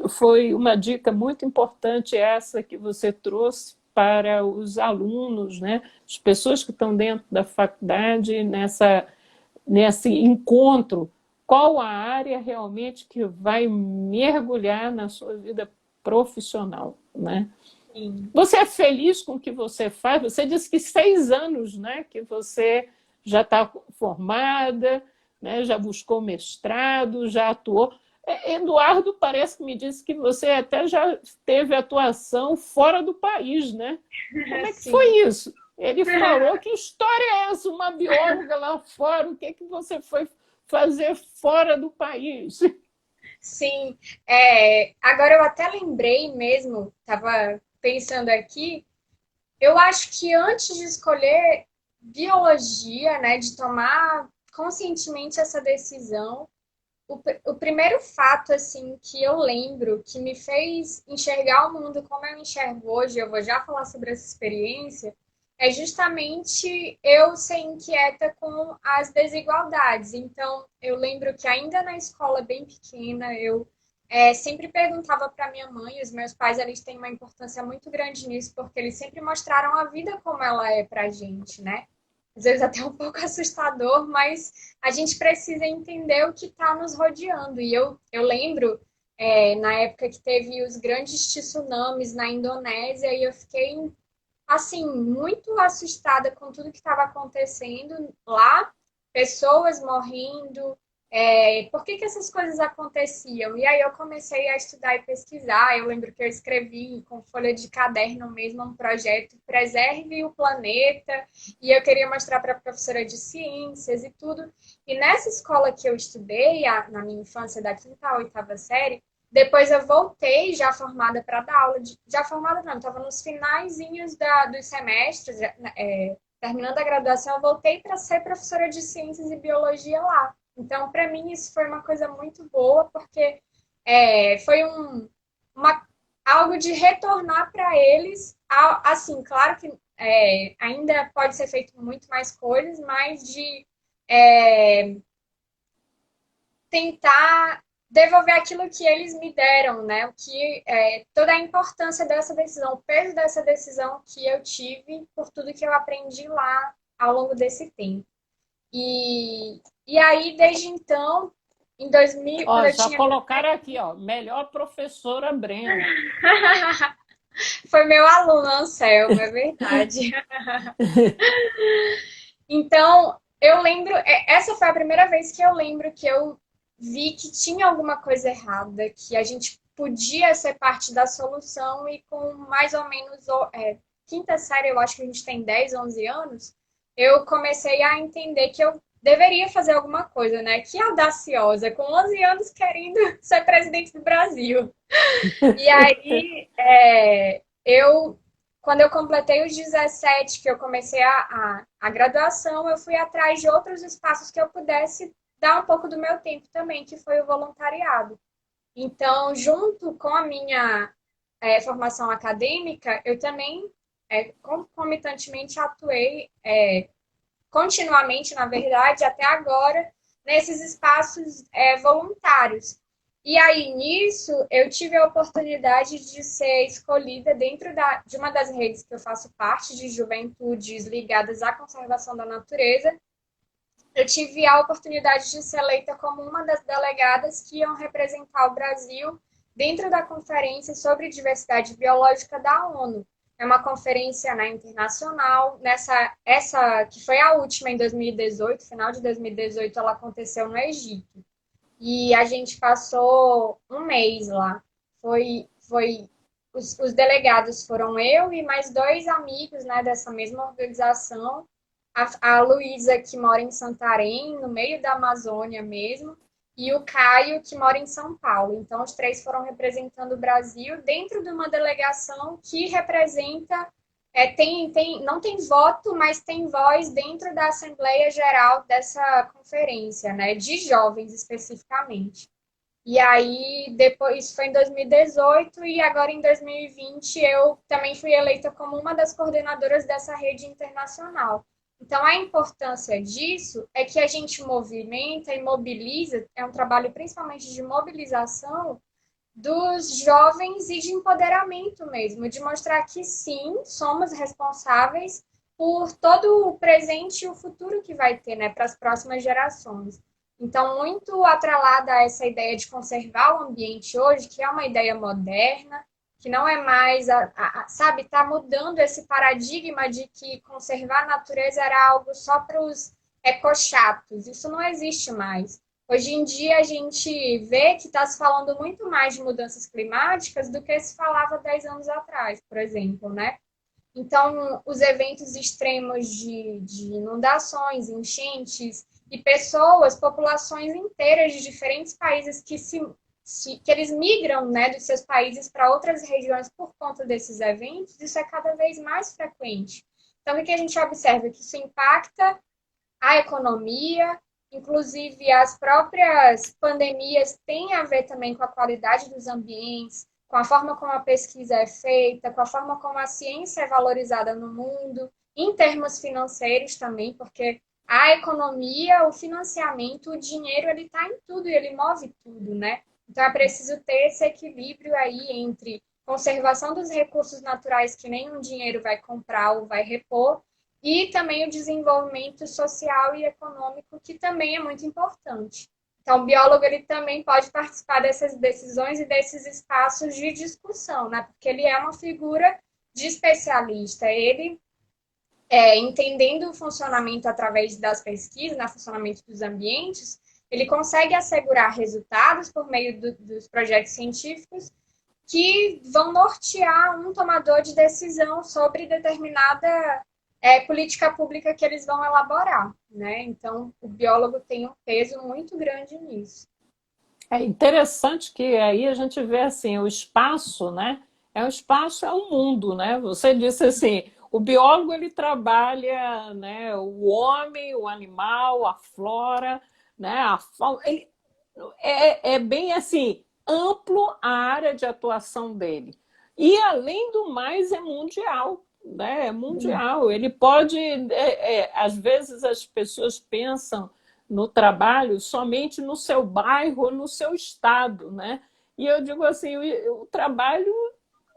foi uma dica muito importante essa que você trouxe para os alunos, né? As pessoas que estão dentro da faculdade, nesse encontro, qual a área realmente que vai mergulhar na sua vida profissional, né? Sim. Você é feliz com o que você faz? Você disse que 6 anos, né, que você já está formada, né, já buscou mestrado, já atuou. Eduardo parece que me disse que você até já teve atuação fora do país, né? Como é que Sim. foi isso? Ele falou, que história é essa? Uma bióloga lá fora, o que você foi fazer fora do país? Sim, agora eu até lembrei mesmo, estava pensando aqui, eu acho que antes de escolher biologia, né, de tomar conscientemente essa decisão, o primeiro fato, assim, que eu lembro, que me fez enxergar o mundo como eu enxergo hoje, eu vou já falar sobre essa experiência, é justamente eu ser inquieta com as desigualdades. Então, eu lembro que ainda na escola bem pequena, eu sempre perguntava para minha mãe, os meus pais, eles têm uma importância muito grande nisso, porque eles sempre mostraram a vida como ela é para a gente, né? Às vezes até um pouco assustador, mas a gente precisa entender o que está nos rodeando. E eu lembro, na época que teve os grandes tsunamis na Indonésia, e eu fiquei assim, muito assustada com tudo que estava acontecendo lá, pessoas morrendo, por que que essas coisas aconteciam? E aí eu comecei a estudar e pesquisar. Eu lembro que eu escrevi com folha de caderno mesmo um projeto Preserve o Planeta, e eu queria mostrar para a professora de ciências e tudo. E nessa escola que eu estudei, na minha infância, da quinta à oitava série, depois eu voltei já formada para dar aula, já formada não, estava nos finaizinhos dos semestres, terminando a graduação, eu voltei para ser professora de ciências e biologia lá. Então, para mim, isso foi uma coisa muito boa, porque foi uma, algo de retornar para eles, assim, claro que ainda pode ser feito muito mais coisas, mas de é, tentar devolver aquilo que eles me deram, né? O que toda a importância dessa decisão, o peso dessa decisão que eu tive por tudo que eu aprendi lá ao longo desse tempo. E aí, desde então, em 2000, quando Ó, eu já tinha. colocaram aqui, ó, melhor professora Brenda. Foi meu aluno, Anselmo, é verdade. Então, eu lembro, essa foi a primeira vez que eu lembro que eu vi que tinha alguma coisa errada, que a gente podia ser parte da solução e com mais ou menos quinta série, eu acho que a gente tem 10, 11 anos, eu comecei a entender que eu deveria fazer alguma coisa, né? Que audaciosa, com 11 anos querendo ser presidente do Brasil. E aí, quando eu completei os 17, que eu comecei a graduação, eu fui atrás de outros espaços que eu pudesse dar um pouco do meu tempo também, que foi o voluntariado. Então, junto com a minha formação acadêmica, eu também, concomitantemente, atuei continuamente, na verdade, até agora, nesses espaços voluntários. E aí, nisso, eu tive a oportunidade de ser escolhida dentro de uma das redes que eu faço parte, de juventudes ligadas à conservação da natureza. Eu tive a oportunidade de ser eleita como uma das delegadas que iam representar o Brasil dentro da Conferência sobre Diversidade Biológica da ONU. É uma conferência, né, internacional. Essa que foi a última em 2018, final de 2018, ela aconteceu no Egito. E a gente passou um mês lá. Os delegados foram eu e mais dois amigos, né, dessa mesma organização. A Luísa, que mora em Santarém, no meio da Amazônia mesmo, e o Caio, que mora em São Paulo. Então, os três foram representando o Brasil dentro de uma delegação que representa, não tem voto, mas tem voz dentro da Assembleia Geral dessa conferência, né, de jovens especificamente. E aí, depois, isso foi em 2018, e agora em 2020 eu também fui eleita como uma das coordenadoras dessa rede internacional. Então, a importância disso é que a gente movimenta e mobiliza, é um trabalho principalmente de mobilização dos jovens e de empoderamento mesmo, de mostrar que sim, somos responsáveis por todo o presente e o futuro que vai ter, né, para as próximas gerações. Então, muito atrelada a essa ideia de conservar o ambiente hoje, que é uma ideia moderna, que não é mais, sabe, está mudando esse paradigma de que conservar a natureza era algo só para os ecochatos. Isso não existe mais. Hoje em dia, a gente vê que está se falando muito mais de mudanças climáticas do que se falava 10 anos atrás, por exemplo, né? Então, os eventos extremos de inundações, enchentes, e pessoas, populações inteiras de diferentes países que eles migram, né, dos seus países para outras regiões por conta desses eventos, isso é cada vez mais frequente. Então, o que a gente observa? Que isso impacta a economia, inclusive as próprias pandemias têm a ver também com a qualidade dos ambientes, com a forma como a pesquisa é feita, com a forma como a ciência é valorizada no mundo, em termos financeiros também, porque a economia, o financiamento, o dinheiro, ele está em tudo e ele move tudo, né? Então é preciso ter esse equilíbrio aí entre conservação dos recursos naturais que nenhum dinheiro vai comprar ou vai repor, e também o desenvolvimento social e econômico, que também é muito importante. Então, o biólogo ele também pode participar dessas decisões e desses espaços de discussão, né? Porque ele é uma figura de especialista, ele entendendo o funcionamento através das pesquisas, né, o funcionamento dos ambientes, ele consegue assegurar resultados por meio dos projetos científicos que vão nortear um tomador de decisão sobre determinada política pública que eles vão elaborar, né? Então, o biólogo tem um peso muito grande nisso. É interessante que aí a gente vê assim, o espaço, né? É o espaço, é o mundo, né? Você disse assim, o biólogo ele trabalha, né, o homem, o animal, a flora, né, a fauna, ele é bem assim, amplo a área de atuação dele. E além do mais é mundial, né? É mundial. Ele pode, às vezes as pessoas pensam no trabalho somente no seu bairro, no seu estado, né? E eu digo assim, o trabalho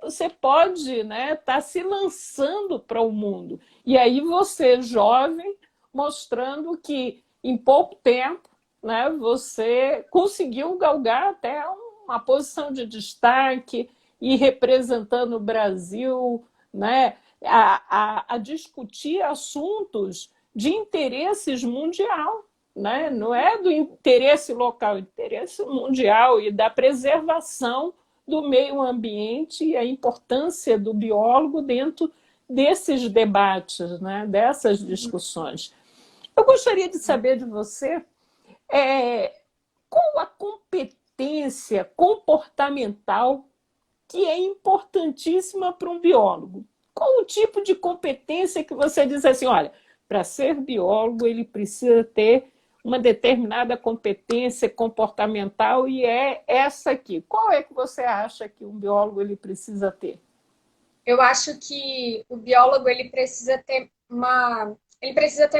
você pode, né, estar se lançando para o mundo. E aí você, jovem, mostrando que em pouco tempo, né, você conseguiu galgar até uma posição de destaque e representando o Brasil, né, a discutir assuntos de interesses mundial, né? Não é do interesse local, é do interesse mundial e da preservação do meio ambiente e a importância do biólogo dentro desses debates, né? Dessas discussões. Eu gostaria de saber de você qual a competência comportamental que é importantíssima para um biólogo. Qual o tipo de competência que você diz assim, olha, para ser biólogo ele precisa ter uma determinada competência comportamental e é essa aqui. Qual é que você acha que um biólogo ele precisa ter? Eu acho que o biólogo ele precisa ter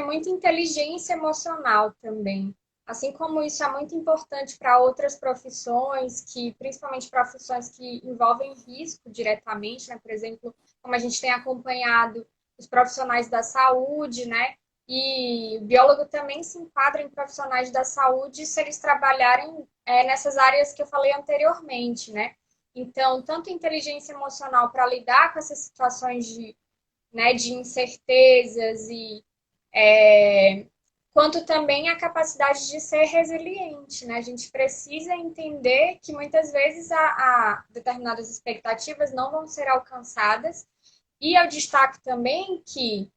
muita inteligência emocional também. Assim como isso é muito importante para outras profissões, que principalmente profissões que envolvem risco diretamente, né? Por exemplo, como a gente tem acompanhado os profissionais da saúde, né? E o biólogo também se enquadra em profissionais da saúde se eles trabalharem nessas áreas que eu falei anteriormente, né? Então, tanto inteligência emocional para lidar com essas situações de incertezas quanto também a capacidade de ser resiliente, né? A gente precisa entender que muitas vezes a determinadas expectativas não vão ser alcançadas. E eu destaco também que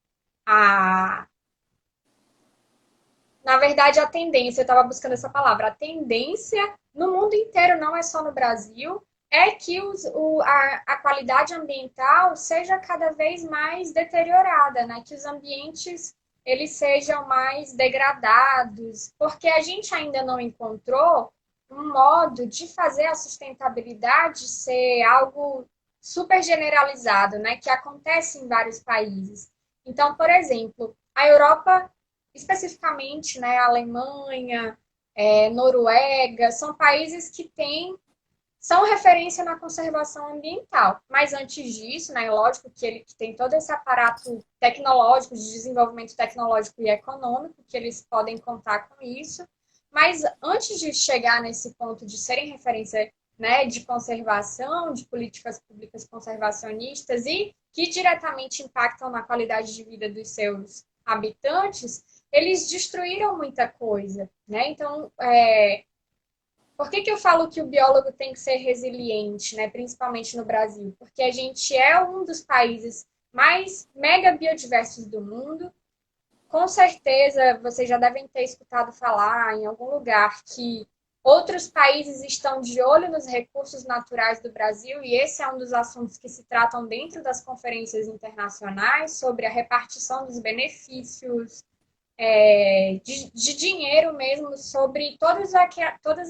na verdade, a tendência, eu estava buscando essa palavra, a tendência no mundo inteiro, não é só no Brasil, é que a qualidade ambiental seja cada vez mais deteriorada, né? Que os ambientes eles sejam mais degradados, porque a gente ainda não encontrou um modo de fazer a sustentabilidade ser algo super generalizado, né? Que acontece em vários países. Então, por exemplo, a Europa especificamente, né, a Alemanha, Noruega, são países que são referência na conservação ambiental. Mas antes disso, né, lógico que ele que tem todo esse aparato tecnológico, de desenvolvimento tecnológico e econômico, que eles podem contar com isso. Mas antes de chegar nesse ponto de serem referência, né, de conservação, de políticas públicas conservacionistas e que diretamente impactam na qualidade de vida dos seus habitantes, eles destruíram muita coisa, né? Então, por que eu falo que o biólogo tem que ser resiliente, né? Principalmente no Brasil? Porque a gente é um dos países mais mega biodiversos do mundo. Com certeza, vocês já devem ter escutado falar em algum lugar que outros países estão de olho nos recursos naturais do Brasil, e esse é um dos assuntos que se tratam dentro das conferências internacionais sobre a repartição dos benefícios, de dinheiro mesmo, sobre todos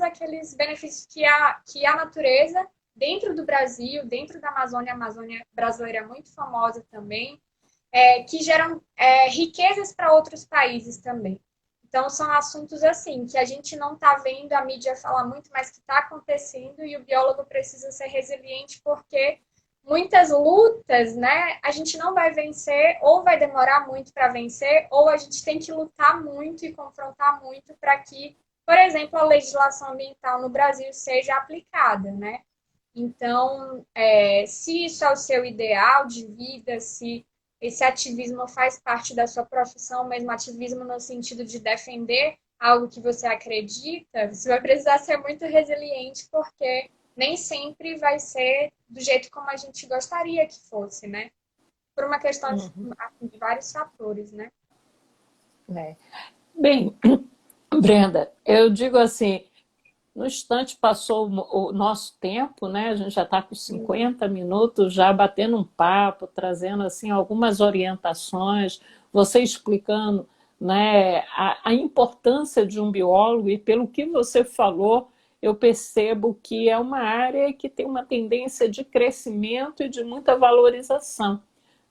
aqueles benefícios que a natureza, dentro do Brasil, dentro da Amazônia, a Amazônia brasileira é muito famosa também, que geram riquezas para outros países também. Então, são assuntos assim, que a gente não está vendo a mídia falar muito, mas que está acontecendo, e o biólogo precisa ser resiliente, porque muitas lutas, né, a gente não vai vencer, ou vai demorar muito para vencer, ou a gente tem que lutar muito e confrontar muito para que, por exemplo, a legislação ambiental no Brasil seja aplicada, né? Então, se isso é o seu ideal de vida, se esse ativismo faz parte da sua profissão, mesmo ativismo no sentido de defender algo que você acredita, você vai precisar ser muito resiliente, porque nem sempre vai ser do jeito como a gente gostaria que fosse, né? Por uma questão de vários fatores, né? É. Bem, Brenda, eu digo assim, no instante passou o nosso tempo, né? A gente já está com 50 minutos, já batendo um papo, trazendo assim algumas orientações, você explicando, né, a importância de um biólogo, e pelo que você falou, eu percebo que é uma área que tem uma tendência de crescimento e de muita valorização,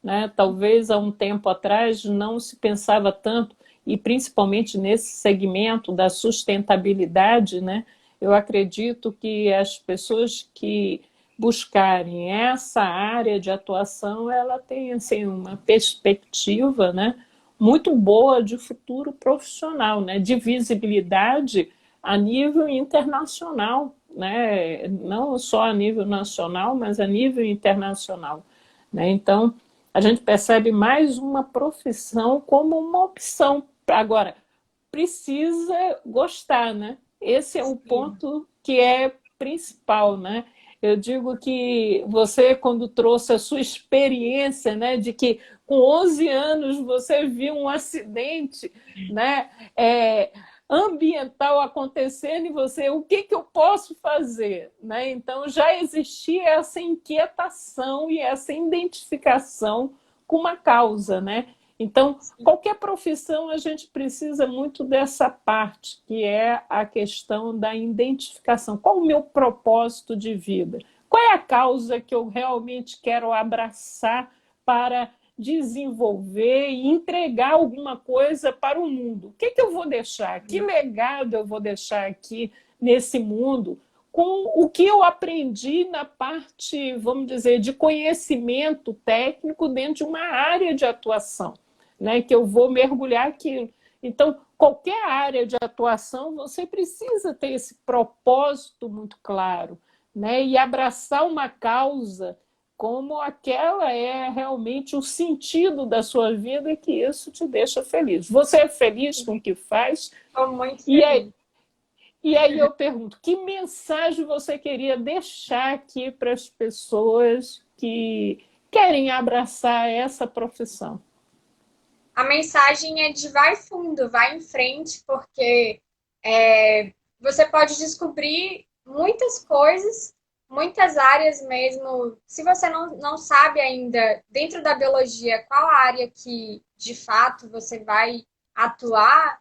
né? Talvez há um tempo atrás não se pensava tanto, e principalmente nesse segmento da sustentabilidade, né? Eu acredito que as pessoas que buscarem essa área de atuação, ela tem assim, uma perspectiva, né, muito boa de futuro profissional, né, de visibilidade a nível internacional, né, não só a nível nacional, mas a nível internacional, né? Então, a gente percebe mais uma profissão como uma opção. Agora, precisa gostar, né? Esse é o Sim. ponto que é principal, né? Eu digo que você, quando trouxe a sua experiência, né, de que com 11 anos você viu um acidente, né, ambiental acontecendo e você, o que, que eu posso fazer? Né? Então já existia essa inquietação e essa identificação com uma causa, né? Então, qualquer profissão a gente precisa muito dessa parte, que é a questão da identificação. Qual o meu propósito de vida? Qual é a causa que eu realmente quero abraçar para desenvolver e entregar alguma coisa para o mundo? O que, que eu vou deixar? Que legado eu vou deixar aqui nesse mundo? Com o que eu aprendi na parte, vamos dizer, de conhecimento técnico dentro de uma área de atuação, né, que eu vou mergulhar aquilo. Então, qualquer área de atuação, você precisa ter esse propósito muito claro, né, e abraçar uma causa como aquela é realmente o sentido da sua vida e que isso te deixa feliz. Você é feliz com o que faz? Estou muito E aí, feliz. e aí eu pergunto, que mensagem você queria deixar aqui para as pessoas que querem abraçar essa profissão? A mensagem é de vai fundo, vai em frente, porque você pode descobrir muitas coisas, muitas áreas mesmo. Se você não sabe ainda, dentro da biologia, qual a área que de fato você vai atuar,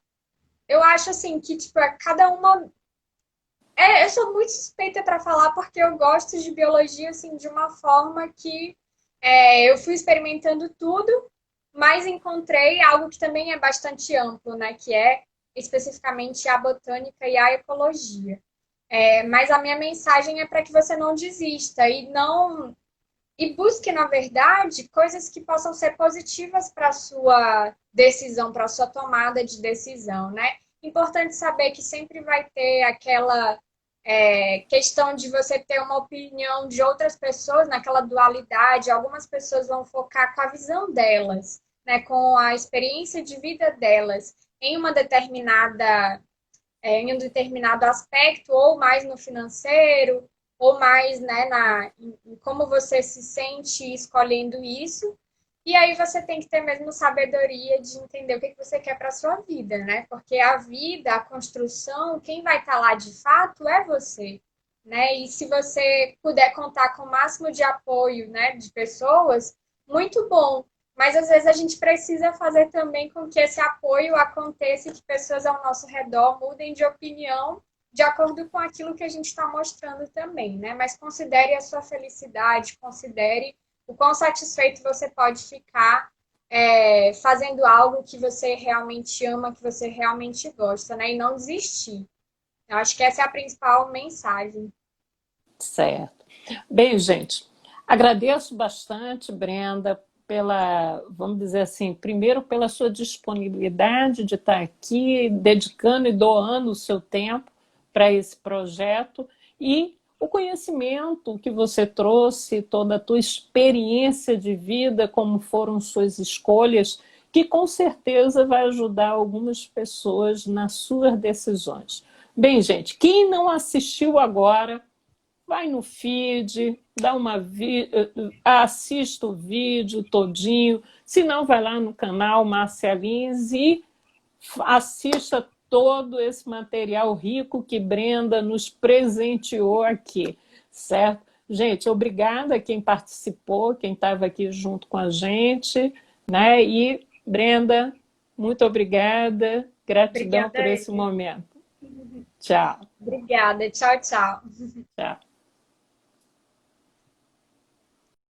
eu acho assim que tipo, cada uma. Eu sou muito suspeita para falar porque eu gosto de biologia assim, de uma forma que eu fui experimentando tudo, mas encontrei algo que também é bastante amplo, né? Que é especificamente a botânica e a ecologia. Mas a minha mensagem é para que você não desista e não e busque, na verdade, coisas que possam ser positivas para a sua decisão, para a sua tomada de decisão, né? Importante saber que sempre vai ter aquela questão de você ter uma opinião de outras pessoas naquela dualidade. Algumas pessoas vão focar com a visão delas, né, com a experiência de vida delas em uma determinada em um determinado aspecto, ou mais no financeiro, ou mais né, em como você se sente escolhendo isso. E aí você tem que ter mesmo sabedoria de entender o que você quer para a sua vida, né? Porque a vida, a construção, quem vai estar lá de fato é você, né? E se você puder contar com o máximo de apoio, né, de pessoas, muito bom. Mas às vezes a gente precisa fazer também com que esse apoio aconteça e que pessoas ao nosso redor mudem de opinião de acordo com aquilo que a gente está mostrando também, né? Mas considere a sua felicidade, considere o quão satisfeito você pode ficar fazendo algo que você realmente ama, que você realmente gosta, né? E não desistir. Eu acho que essa é a principal mensagem. Certo. Bem, gente, agradeço bastante, Brenda, pela, vamos dizer assim, primeiro pela sua disponibilidade de estar aqui, dedicando e doando o seu tempo para esse projeto, e o conhecimento que você trouxe, toda a tua experiência de vida, como foram suas escolhas, que com certeza vai ajudar algumas pessoas nas suas decisões. Bem, gente, quem não assistiu agora, vai no feed, assista o vídeo todinho, se não, vai lá no canal Márcia Lins e assista todo esse material rico que Brenda nos presenteou aqui, certo? Gente, obrigada a quem participou, quem estava aqui junto com a gente, né? E, Brenda, muito obrigada, gratidão Obrigada por a esse ele. momento. Tchau. Obrigada. Tchau, tchau. Tchau.